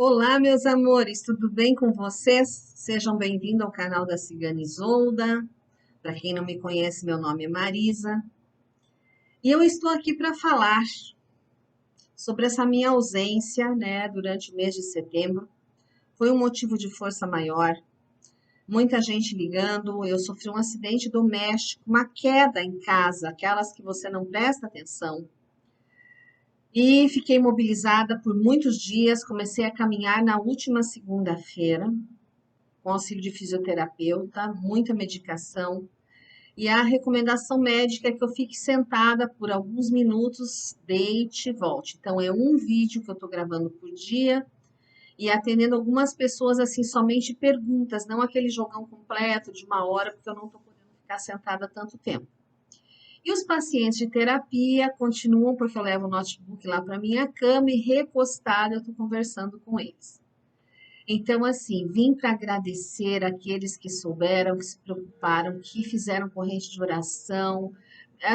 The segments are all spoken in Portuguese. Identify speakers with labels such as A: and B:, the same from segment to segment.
A: Olá, meus amores, tudo bem com vocês? Sejam bem-vindos ao canal da Cigana Isolda. Para quem não me conhece, meu nome é Marisa. E eu estou aqui para falar sobre essa minha ausência, né, durante o mês de setembro. Foi um motivo de força maior. Muita gente ligando. Eu sofri um acidente doméstico, uma queda em casa, aquelas que você não presta atenção. E fiquei imobilizada por muitos dias. Comecei a caminhar na última segunda-feira, com auxílio de fisioterapeuta, muita medicação. E a recomendação médica é que eu fique sentada por alguns minutos, deite e volte. Então, é um vídeo que eu estou gravando por dia e atendendo algumas pessoas, assim, somente perguntas, não aquele jogão completo de 1 hora, porque eu não estou podendo ficar sentada tanto tempo. E os pacientes de terapia continuam, porque eu levo o notebook lá para minha cama e recostada eu estou conversando com eles. Então, assim, vim para agradecer aqueles que souberam, que se preocuparam, que fizeram corrente de oração,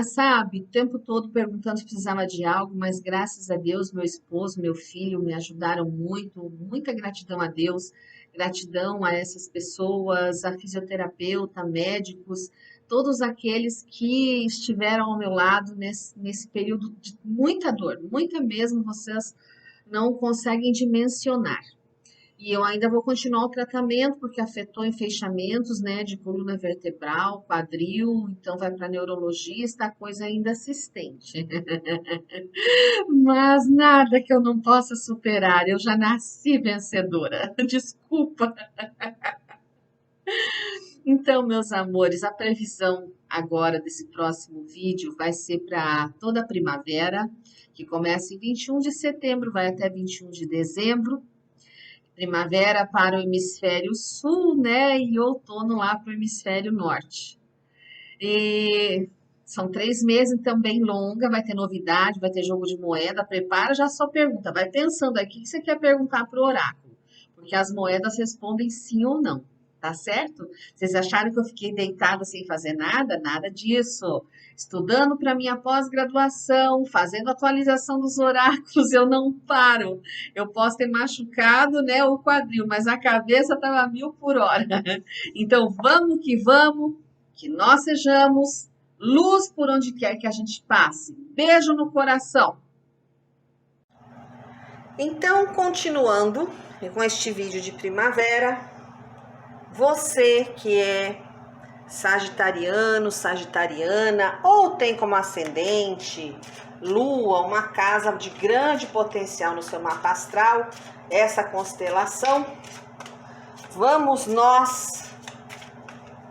A: sabe, o tempo todo perguntando se precisava de algo, mas graças a Deus, meu esposo, meu filho me ajudaram muito, muita gratidão a Deus, gratidão a essas pessoas, a fisioterapeuta, médicos, todos aqueles que estiveram ao meu lado nesse período de muita dor, muita mesmo, vocês não conseguem dimensionar. E eu ainda vou continuar o tratamento, porque afetou em fechamentos, né, de coluna vertebral, quadril, então vai para neurologista, a coisa ainda se estende. Mas nada que eu não possa superar, eu já nasci vencedora. Desculpa. Então, meus amores, a previsão agora desse próximo vídeo vai ser para toda a primavera, que começa em 21 de setembro, vai até 21 de dezembro. Primavera para o hemisfério sul, né? E outono lá para o hemisfério norte. E são 3 meses, então bem longa, vai ter novidade, vai ter jogo de moeda. Prepara já a sua pergunta, vai pensando aí o que você quer perguntar para o oráculo, porque as moedas respondem sim ou não, tá certo? Vocês acharam que eu fiquei deitada sem fazer nada? Nada disso. Estudando para minha pós-graduação, fazendo atualização dos oráculos, eu não paro. Eu posso ter machucado, né, o quadril, mas a cabeça estava 1000 por hora. Então, vamos, que nós sejamos luz por onde quer que a gente passe. Beijo no coração. Então, continuando com este vídeo de primavera, você que é sagitariano, sagitariana, ou tem como ascendente Lua, uma casa de grande potencial no seu mapa astral, essa constelação, vamos nós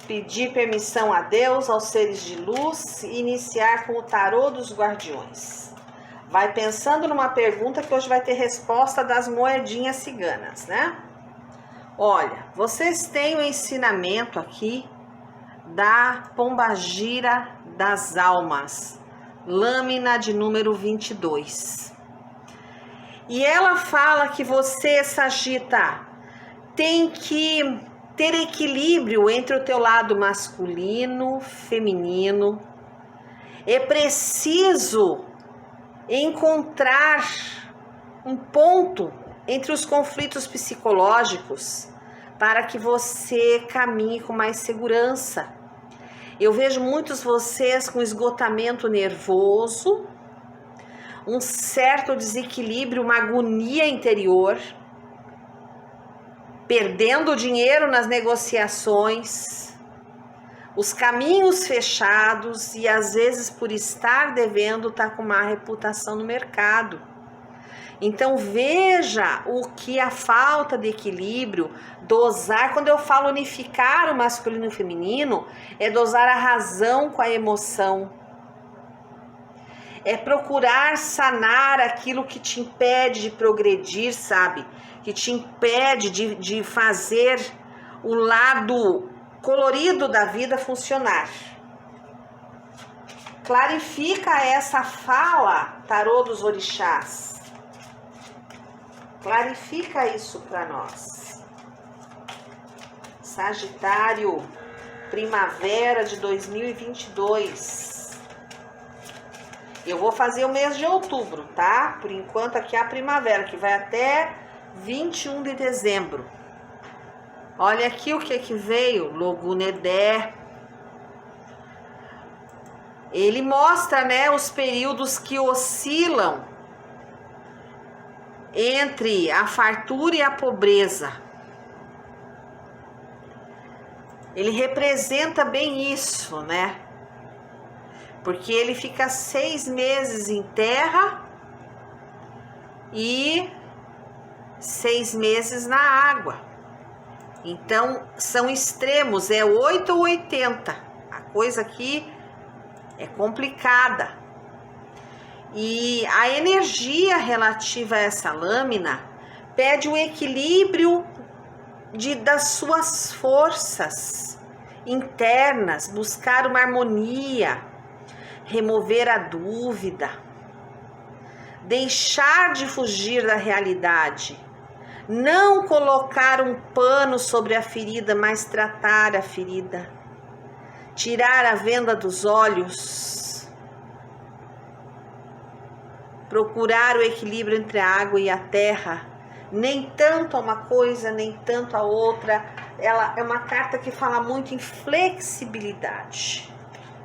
A: pedir permissão a Deus, aos seres de luz, e iniciar com o tarô dos guardiões. Vai pensando numa pergunta que hoje vai ter resposta das moedinhas ciganas, né? Olha, vocês têm o ensinamento aqui da Pombagira das Almas, lâmina de número 22. E ela fala que você, Sagita, tem que ter equilíbrio entre o teu lado masculino, feminino. É preciso encontrar um ponto entre os conflitos psicológicos para que você caminhe com mais segurança. Eu vejo muitos vocês com esgotamento nervoso, um certo desequilíbrio, uma agonia interior, perdendo dinheiro nas negociações, os caminhos fechados e às vezes por estar devendo tá com má reputação no mercado. Então veja o que a falta de equilíbrio, dosar, quando eu falo unificar o masculino e o feminino, é dosar a razão com a emoção. É procurar sanar aquilo que te impede de progredir, sabe? Que te impede de fazer o lado colorido da vida funcionar. Clarifica essa fala, tarô dos orixás. Clarifica isso para nós. Sagitário, primavera de 2022. Eu vou fazer o mês de outubro, tá? Por enquanto aqui é a primavera, que vai até
B: 21 de dezembro. Olha aqui o que veio, Logunedé. Ele mostra, né, os períodos que oscilam entre a fartura e a pobreza. Ele representa bem isso, né? Porque ele fica 6 meses em terra e 6 meses na água. Então, são extremos, é 8 ou 80. A coisa aqui é complicada. E a energia relativa a essa lâmina pede o equilíbrio das suas forças internas, buscar uma harmonia, remover a dúvida, deixar de fugir da realidade, não colocar um pano sobre a ferida, mas tratar a ferida, tirar a venda dos olhos, procurar o equilíbrio entre a água e a terra, nem tanto a uma coisa, nem tanto a outra. Ela é uma carta que fala muito em flexibilidade.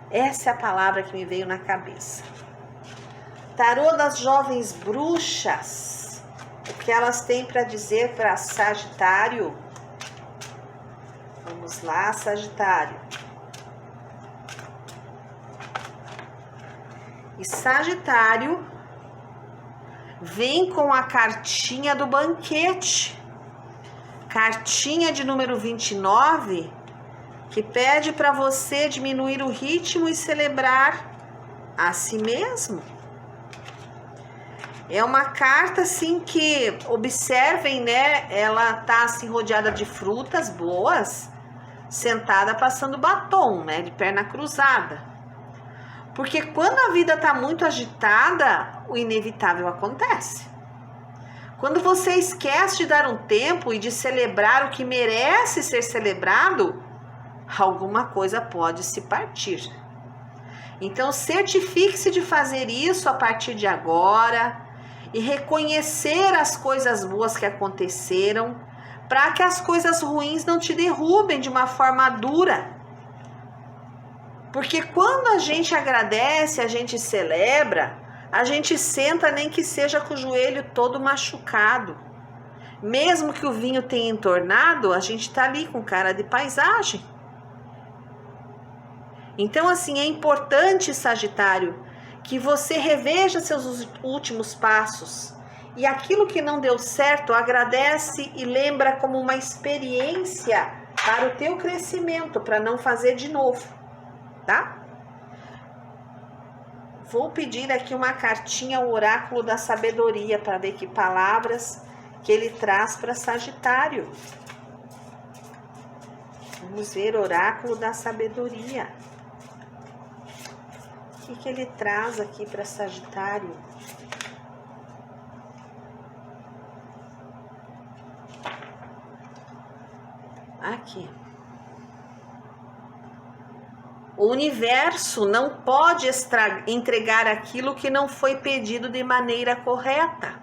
B: Essa é a palavra que me veio na cabeça. Tarô das jovens bruxas. O que elas têm para dizer para Sagitário? Vamos lá, Sagitário. E Sagitário vem com a cartinha do banquete. Cartinha de número 29, que pede para você diminuir o ritmo e celebrar a si mesmo. É uma carta assim que, observem, né? Ela tá assim rodeada de frutas boas, sentada passando batom, né? De perna cruzada. Porque quando a vida tá muito agitada, o inevitável acontece. Quando você esquece de dar um tempo e de celebrar o que merece ser celebrado, alguma coisa pode se partir. Então, certifique-se de fazer isso a partir de agora e reconhecer as coisas boas que aconteceram, para que as coisas ruins não te derrubem de uma forma dura. Porque quando a gente agradece, a gente celebra, a gente senta nem que seja com o joelho todo machucado. Mesmo que o vinho tenha entornado, a gente tá ali com cara de paisagem. Então, assim, é importante, Sagitário, que você reveja seus últimos passos. E aquilo que não deu certo, agradece e lembra como uma experiência para o teu crescimento, para não fazer de novo, tá? Vou pedir aqui uma cartinha ao oráculo da sabedoria para ver que palavras que ele traz para Sagitário. Vamos ver oráculo da sabedoria. O que ele traz aqui para Sagitário? Aqui. O universo não pode entregar aquilo que não foi pedido de maneira correta.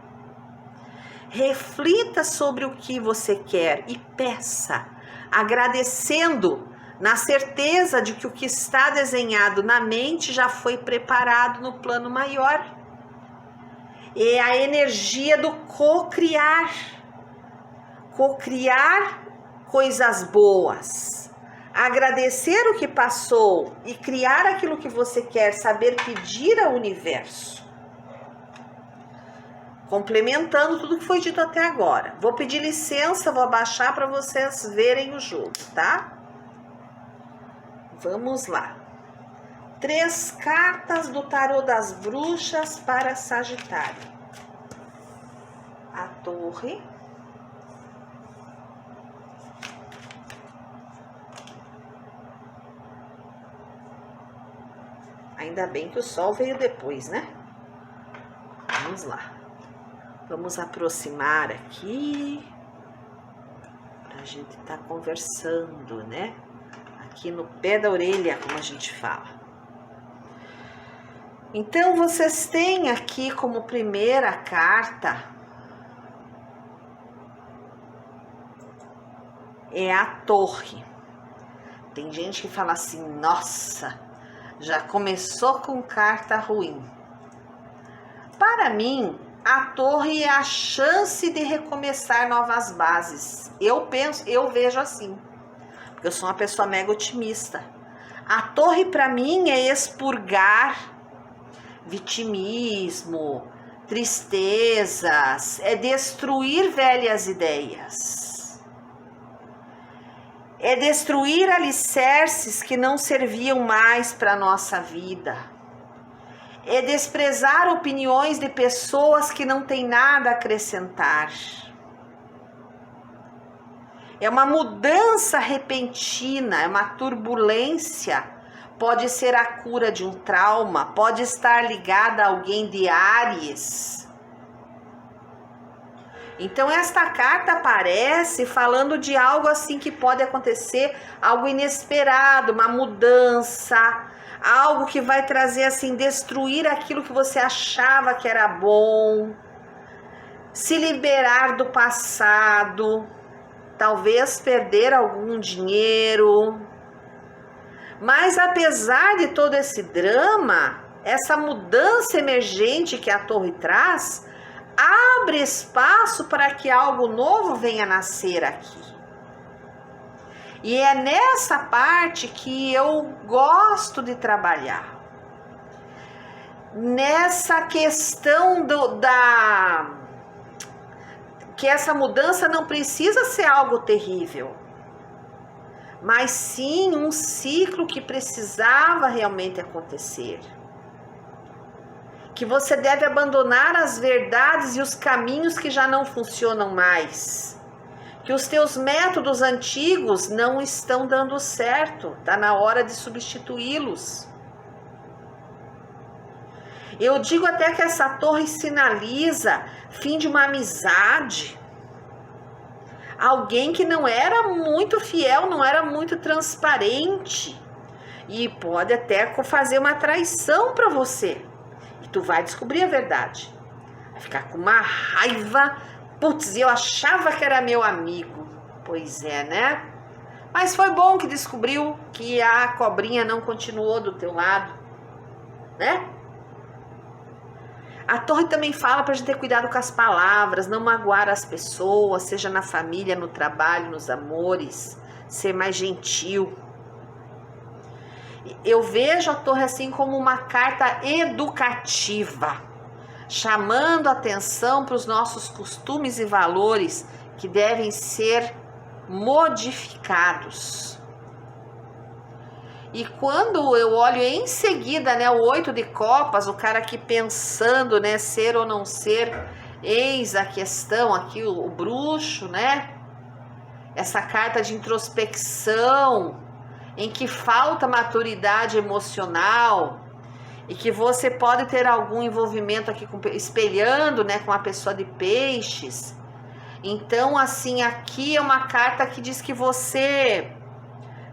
B: Reflita sobre o que você quer e peça, agradecendo, na certeza de que o que está desenhado na mente já foi preparado no plano maior. É a energia do co-criar. Co-criar coisas boas. Agradecer o que passou e criar aquilo que você quer, saber pedir ao universo. Complementando tudo que foi dito até agora. Vou pedir licença, vou abaixar para vocês verem o jogo, tá? Vamos lá. 3 cartas do tarô das bruxas para Sagitário. A Torre. Ainda bem que o sol veio depois, né? Vamos lá. Vamos aproximar aqui. Pra gente estar conversando, né? Aqui no pé da orelha, como a gente fala. Então, vocês têm aqui como primeira carta é a Torre. Tem gente que fala assim, nossa, já começou com carta ruim. Para mim, a Torre é a chance de recomeçar novas bases. Eu vejo assim, porque eu sou uma pessoa mega otimista. A Torre para mim é expurgar vitimismo, tristezas, é destruir velhas ideias. É destruir alicerces que não serviam mais para a nossa vida. É desprezar opiniões de pessoas que não têm nada a acrescentar. É uma mudança repentina, é uma turbulência. Pode ser a cura de um trauma, pode estar ligada a alguém de Áries. Então esta carta aparece falando de algo assim que pode acontecer, algo inesperado, uma mudança, algo que vai trazer assim, destruir aquilo que você achava que era bom, se liberar do passado, talvez perder algum dinheiro. Mas apesar de todo esse drama, essa mudança emergente que a Torre traz, abre espaço para que algo novo venha nascer aqui. E é nessa parte que eu gosto de trabalhar. Nessa questão que essa mudança não precisa ser algo terrível, mas sim um ciclo que precisava realmente acontecer. Que você deve abandonar as verdades e os caminhos que já não funcionam mais. Que os teus métodos antigos não estão dando certo, está na hora de substituí-los. Eu digo até que essa torre sinaliza fim de uma amizade. Alguém que não era muito fiel, não era muito transparente. E pode até fazer uma traição para você. E tu vai descobrir a verdade. Vai ficar com uma raiva. Putz, eu achava que era meu amigo. Pois é, né? Mas foi bom que descobriu que a cobrinha não continuou do teu lado, né? A torre também fala para a gente ter cuidado com as palavras, não magoar as pessoas, seja na família, no trabalho, nos amores, ser mais gentil. Eu vejo a torre assim como uma carta educativa, chamando atenção para os nossos costumes e valores que devem ser modificados. E quando eu olho em seguida, né, o 8 de copas, o cara aqui pensando, né, ser ou não ser, eis a questão aqui, o bruxo, né? Essa carta de introspecção, em que falta maturidade emocional e que você pode ter algum envolvimento aqui, espelhando, né, com a pessoa de peixes. Então, assim, aqui é uma carta que diz que você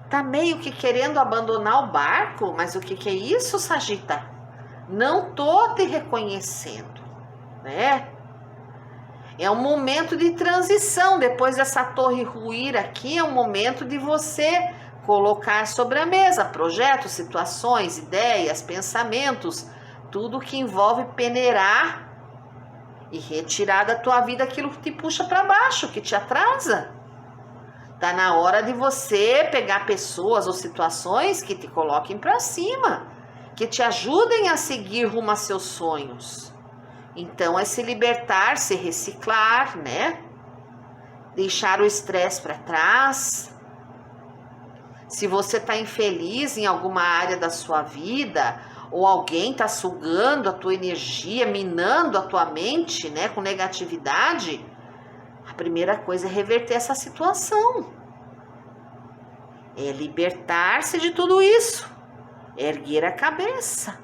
B: tá meio que querendo abandonar o barco, mas o que é isso, Sagita? Não tô te reconhecendo, né? É um momento de transição, depois dessa torre ruir aqui, é um momento de você colocar sobre a mesa projetos, situações, ideias, pensamentos, tudo que envolve peneirar e retirar da tua vida aquilo que te puxa para baixo, que te atrasa. Tá na hora de você pegar pessoas ou situações que te coloquem para cima, que te ajudem a seguir rumo a seus sonhos. Então é se libertar, se reciclar, né? Deixar o estresse para trás. Se você tá infeliz em alguma área da sua vida, ou alguém tá sugando a tua energia, minando a tua mente, né, com negatividade, a primeira coisa é reverter essa situação. É libertar-se de tudo isso. É erguer a cabeça.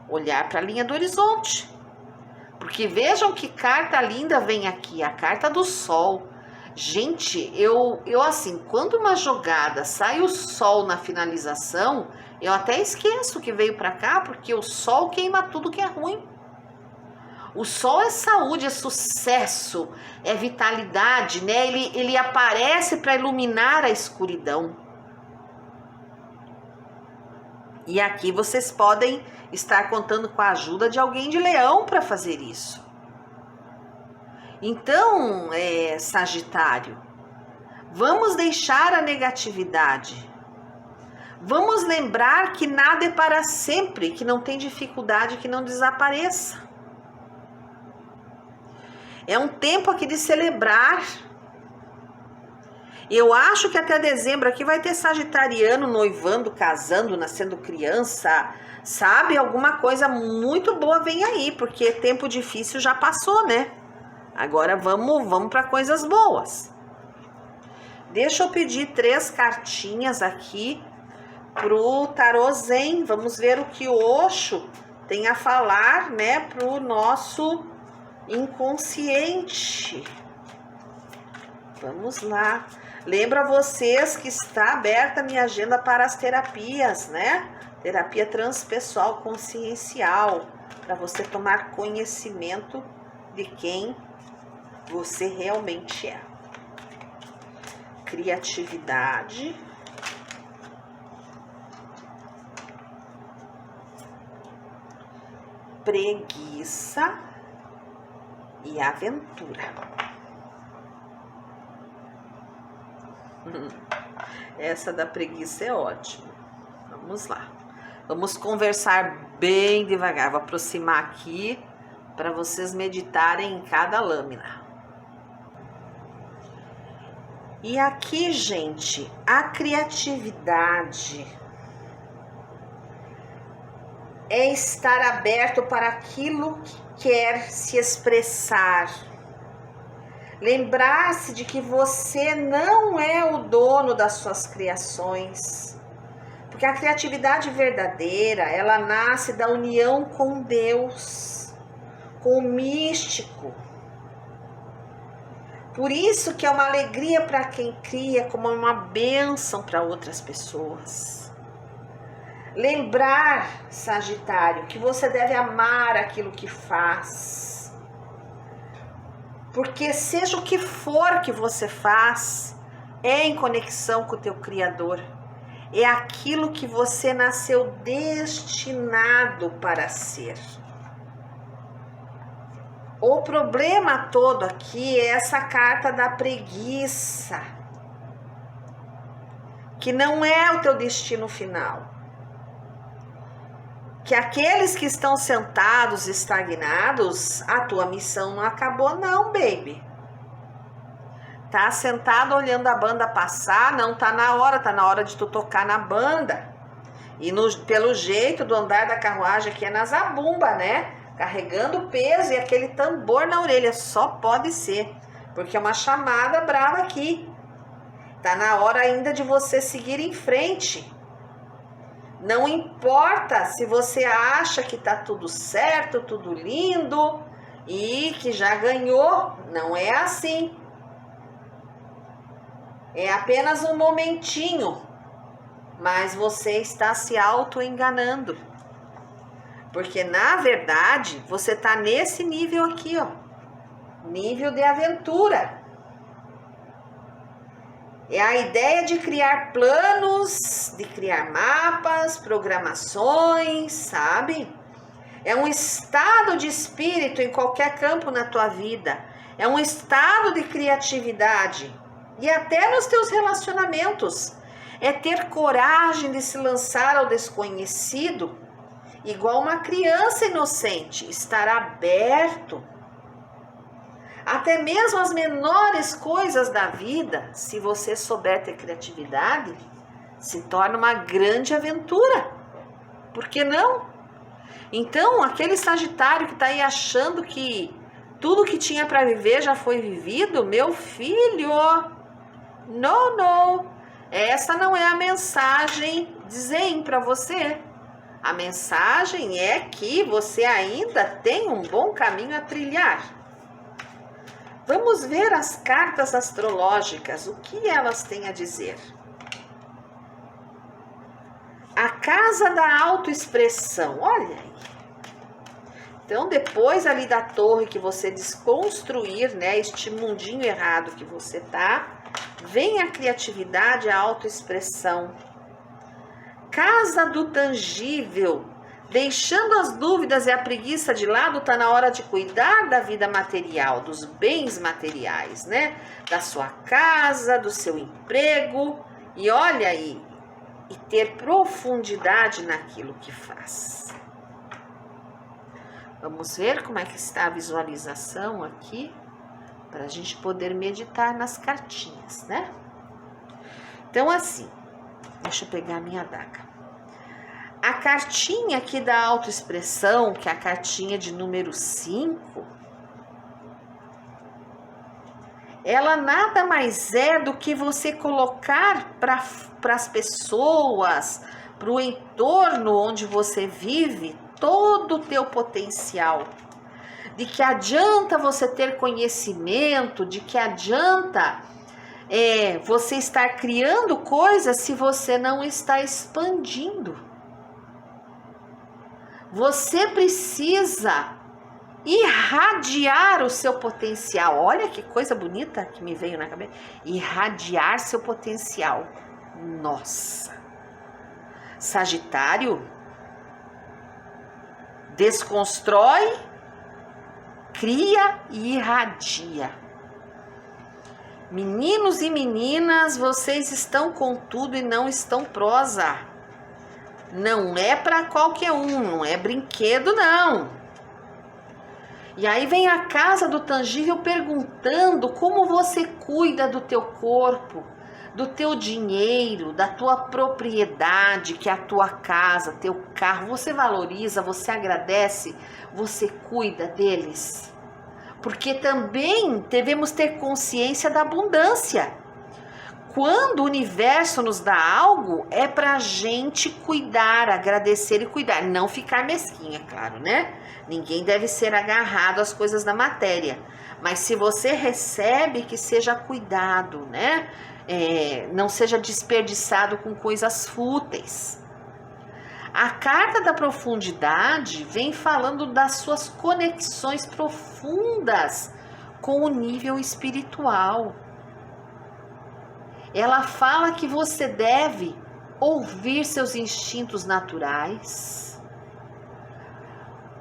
B: Olhar para a linha do horizonte. Porque vejam que carta linda vem aqui. A carta do sol. Gente, eu assim, quando uma jogada sai o sol na finalização, eu até esqueço que veio para cá, porque o sol queima tudo que é ruim. O Sol é saúde, é sucesso, é vitalidade, né? Ele aparece para iluminar a escuridão. E aqui vocês podem estar contando com a ajuda de alguém de Leão para fazer isso. Então, Sagitário, vamos deixar a negatividade. Vamos lembrar que nada é para sempre, que não tem dificuldade que não desapareça. É um tempo aqui de celebrar. Eu acho que até dezembro aqui vai ter sagitariano noivando, casando, nascendo criança, sabe? Alguma coisa muito boa vem aí, porque tempo difícil já passou, né? Agora vamos para coisas boas. Deixa eu pedir 3 cartinhas aqui pro Tarô Zen. Vamos ver o que o Osho tem a falar, né, pro nosso inconsciente. Vamos lá. Lembro a vocês que está aberta a minha agenda para as terapias, né? Terapia transpessoal consciencial, para você tomar conhecimento de quem você realmente é. Criatividade. Preguiça e aventura. Essa da preguiça é ótima. Vamos lá. Vamos conversar bem devagar. Vou aproximar aqui para vocês meditarem em cada lâmina. E aqui, gente, a criatividade é estar aberto para aquilo que quer se expressar. Lembrar-se de que você não é o dono das suas criações. Porque a criatividade verdadeira, ela nasce da união com Deus, com o místico. Por isso que é uma alegria para quem cria, como uma bênção para outras pessoas. Lembrar, Sagitário, que você deve amar aquilo que faz. Porque seja o que for que você faz, é em conexão com o teu Criador. É aquilo que você nasceu destinado para ser. O problema todo aqui é essa carta da preguiça, que não é o teu destino final. Que aqueles que estão sentados, estagnados, a tua missão não acabou não, baby. Tá sentado olhando a banda passar, não tá na hora de tu tocar na banda. E pelo jeito do andar da carruagem aqui é na zabumba, né? Carregando peso e aquele tambor na orelha, só pode ser. Porque é uma chamada brava aqui. Tá na hora ainda de você seguir em frente. Não importa se você acha que tá tudo certo, tudo lindo e que já ganhou, não é assim. É apenas um momentinho, mas você está se auto-enganando. Porque na verdade, você tá nesse nível aqui, ó. Nível de aventura. É a ideia de criar planos, de criar mapas, programações, sabe? É um estado de espírito em qualquer campo na tua vida. É um estado de criatividade. E até nos teus relacionamentos. É ter coragem de se lançar ao desconhecido, igual uma criança inocente. Estar aberto. Até mesmo as menores coisas da vida, se você souber ter criatividade, se torna uma grande aventura. Por que não? Então, aquele Sagitário que está aí achando que tudo que tinha para viver já foi vivido, meu filho, não. Essa não é a mensagem de Zen para você. A mensagem é que você ainda tem um bom caminho a trilhar. Vamos ver as cartas astrológicas, o que elas têm a dizer. A casa da autoexpressão, olha aí. Então, depois ali da torre que você desconstruir, né, este mundinho errado que você tá, vem a criatividade, a autoexpressão. Casa do tangível. Deixando as dúvidas e a preguiça de lado, tá na hora de cuidar da vida material, dos bens materiais, né? Da sua casa, do seu emprego. E olha aí, e ter profundidade naquilo que faz. Vamos ver como é que está a visualização aqui, para a gente poder meditar nas cartinhas, né? Então, assim, deixa eu pegar a minha adaga. A cartinha aqui da autoexpressão, que é a cartinha de número 5, ela nada mais é do que você colocar para as pessoas, para o entorno onde você vive, todo o teu potencial. De que adianta você ter conhecimento, de que adianta você estar criando coisas se você não está expandindo. Você precisa irradiar o seu potencial. Olha que coisa bonita que me veio na cabeça. Irradiar seu potencial. Nossa. Sagitário desconstrói, cria e irradia. Meninos e meninas, vocês estão com tudo e não estão prosa. Não é para qualquer um, não é brinquedo não. E aí vem a casa do tangível perguntando como você cuida do teu corpo, do teu dinheiro, da tua propriedade, que é a tua casa, teu carro. Você valoriza, você agradece, você cuida deles. Porque também devemos ter consciência da abundância. Quando o universo nos dá algo, é pra gente cuidar, agradecer e cuidar. Não ficar mesquinha, claro, né? Ninguém deve ser agarrado às coisas da matéria. Mas se você recebe, que seja cuidado, né? Não seja desperdiçado com coisas fúteis. A carta da profundidade vem falando das suas conexões profundas com o nível espiritual. Ela fala que você deve ouvir seus instintos naturais,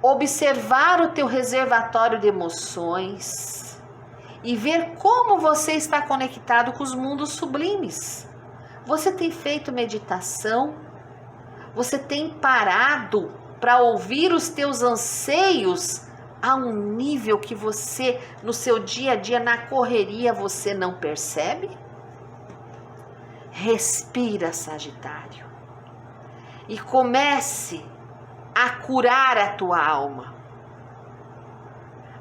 B: observar o teu reservatório de emoções e ver como você está conectado com os mundos sublimes. Você tem feito meditação? Você tem parado para ouvir os teus anseios a um nível que você, no seu dia a dia, na correria, você não percebe? Respira, Sagitário, e comece a curar a tua alma,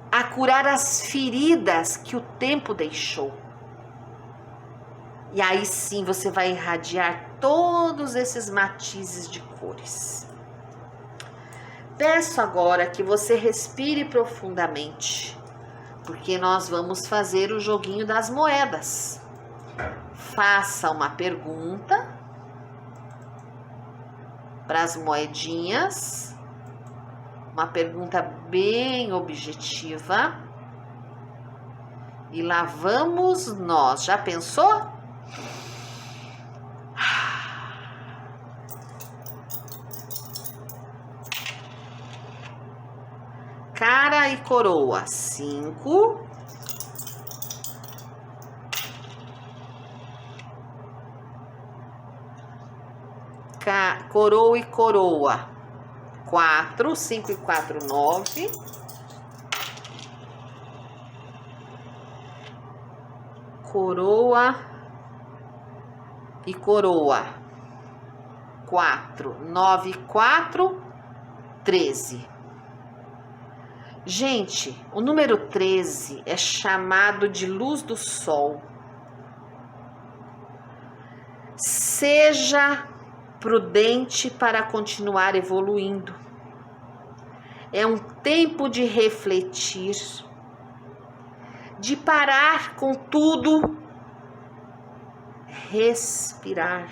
B: a curar as feridas que o tempo deixou. E aí sim você vai irradiar todos esses matizes de cores. Peço agora que você respire profundamente, porque nós vamos fazer o joguinho das moedas. Faça uma pergunta para as moedinhas, uma pergunta bem objetiva, e lá vamos nós. Já pensou? Cara e coroa, 5. Coroa e coroa, 4, 5 e 4, 9. Coroa e coroa, 4, 9 e 4, 13. Gente, o número 13 é chamado de luz do sol. Seja prudente para continuar evoluindo. É um tempo de refletir, de parar com tudo, respirar.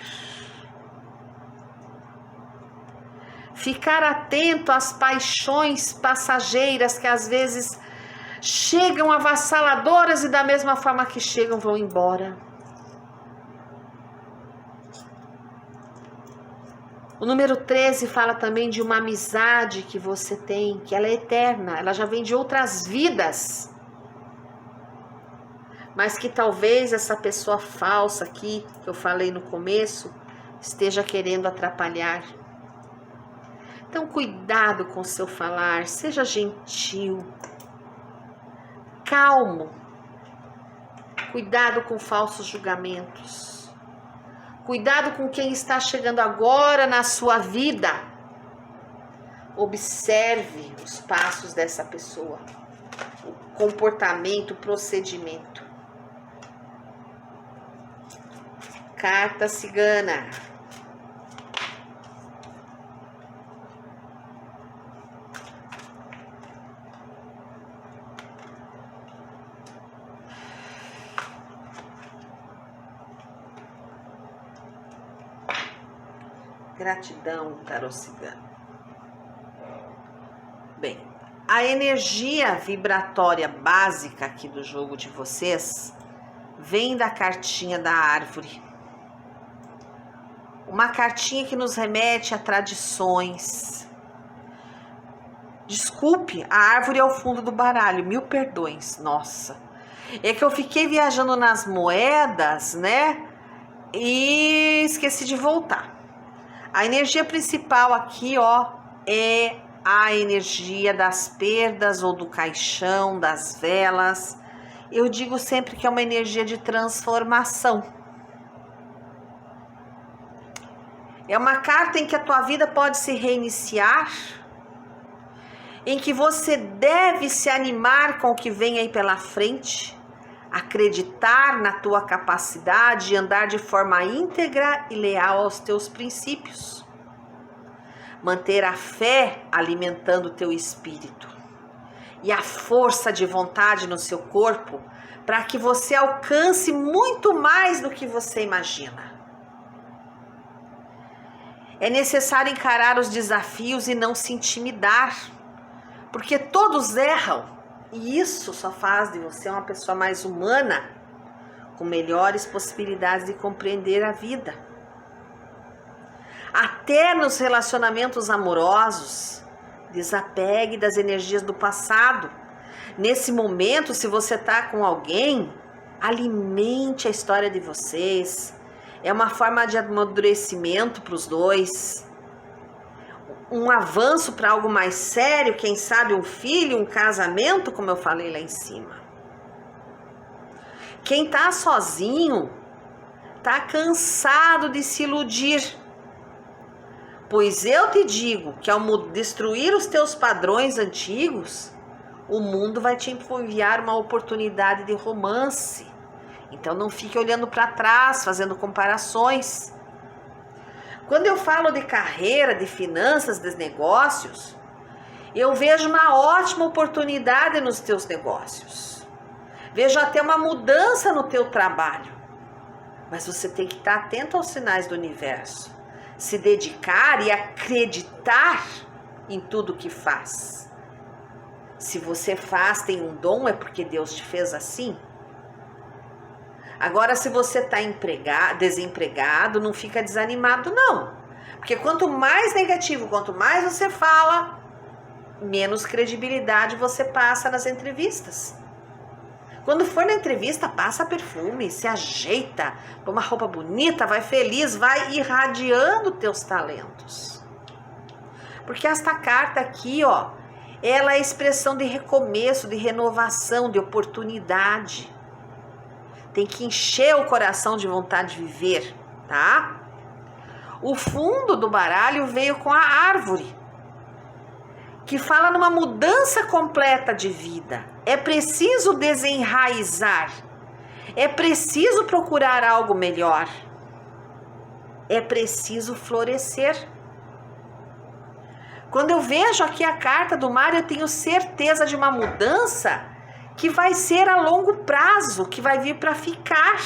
B: Ficar atento às paixões passageiras que às vezes chegam avassaladoras e da mesma forma que chegam vão embora. O número 13 fala também de uma amizade que você tem, que ela é eterna, ela já vem de outras vidas. Mas que talvez essa pessoa falsa aqui, que eu falei no começo, esteja querendo atrapalhar. Então, cuidado com o seu falar, seja gentil, calmo. Cuidado com falsos julgamentos. Cuidado com quem está chegando agora na sua vida. Observe os passos dessa pessoa, o comportamento, o procedimento. Carta cigana. Gratidão, tarô cigano. Bem, a energia vibratória básica aqui do jogo de vocês vem da cartinha da árvore. Uma cartinha que nos remete a tradições. Desculpe, a árvore é o fundo do baralho, 1000 perdões, nossa. É que eu fiquei viajando nas moedas, né? E esqueci de voltar. A energia principal aqui, ó, é a energia das perdas ou do caixão, das velas. Eu digo sempre que é uma energia de transformação. É uma carta em que a tua vida pode se reiniciar, em que você deve se animar com o que vem aí pela frente, acreditar na tua capacidade de andar de forma íntegra e leal aos teus princípios. Manter a fé alimentando o teu espírito e a força de vontade no seu corpo para que você alcance muito mais do que você imagina. É necessário encarar os desafios e não se intimidar, porque todos erram. E isso só faz de você uma pessoa mais humana, com melhores possibilidades de compreender a vida. Até nos relacionamentos amorosos, desapegue das energias do passado. Nesse momento, se você está com alguém, alimente a história de vocês. É uma forma de amadurecimento para os dois. Um avanço para algo mais sério, quem sabe um filho, um casamento, como eu falei lá em cima. Quem está sozinho, está cansado de se iludir. Pois eu te digo que ao destruir os teus padrões antigos, o mundo vai te enviar uma oportunidade de romance. Então não fique olhando para trás, fazendo comparações. Quando eu falo de carreira, de finanças, de negócios, eu vejo uma ótima oportunidade nos teus negócios. Vejo até uma mudança no teu trabalho. Mas você tem que estar atento aos sinais do universo. Se dedicar e acreditar em tudo que faz. Se você faz, tem um dom, é porque Deus te fez assim. Agora, se você está desempregado, não fica desanimado, não. Porque quanto mais negativo, quanto mais você fala, menos credibilidade você passa nas entrevistas. Quando for na entrevista, passa perfume, se ajeita, põe uma roupa bonita, vai feliz, vai irradiando teus talentos. Porque esta carta aqui, ó, ela é a expressão de recomeço, de renovação, de oportunidade. Tem que encher o coração de vontade de viver, tá? O fundo do baralho veio com a árvore, que fala numa mudança completa de vida. É preciso desenraizar. É preciso procurar algo melhor. É preciso florescer. Quando eu vejo aqui a carta do mar, eu tenho certeza de uma mudança que vai ser a longo prazo, que vai vir para ficar.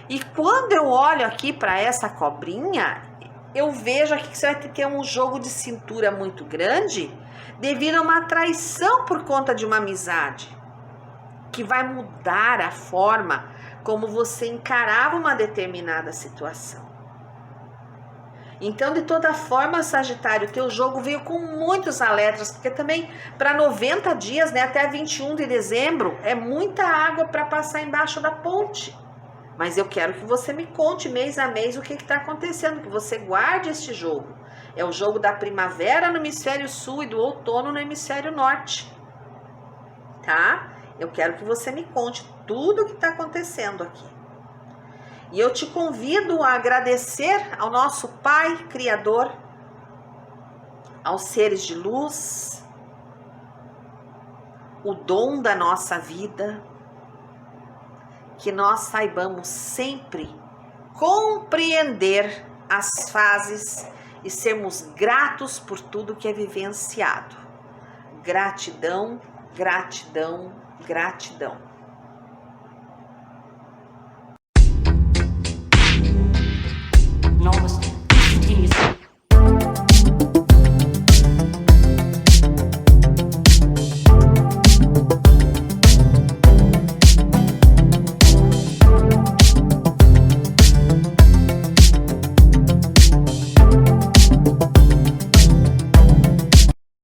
B: E quando eu olho aqui para essa cobrinha, eu vejo aqui que você vai ter um jogo de cintura muito grande devido a uma traição por conta de uma amizade, que vai mudar a forma como você encarava uma determinada situação. Então, de toda forma, Sagitário, teu jogo veio com muitos alertas, porque também para 90 dias, né, até 21 de dezembro, é muita água para passar embaixo da ponte. Mas eu quero que você me conte mês a mês o que está acontecendo, que você guarde este jogo. É o jogo da primavera no hemisfério sul e do outono no hemisfério norte. Tá? Eu quero que você me conte tudo o que está acontecendo aqui. E eu te convido a agradecer ao nosso Pai Criador, aos seres de luz, o dom da nossa vida, que nós saibamos sempre compreender as fases e sermos gratos por tudo que é vivenciado. Gratidão, gratidão, gratidão.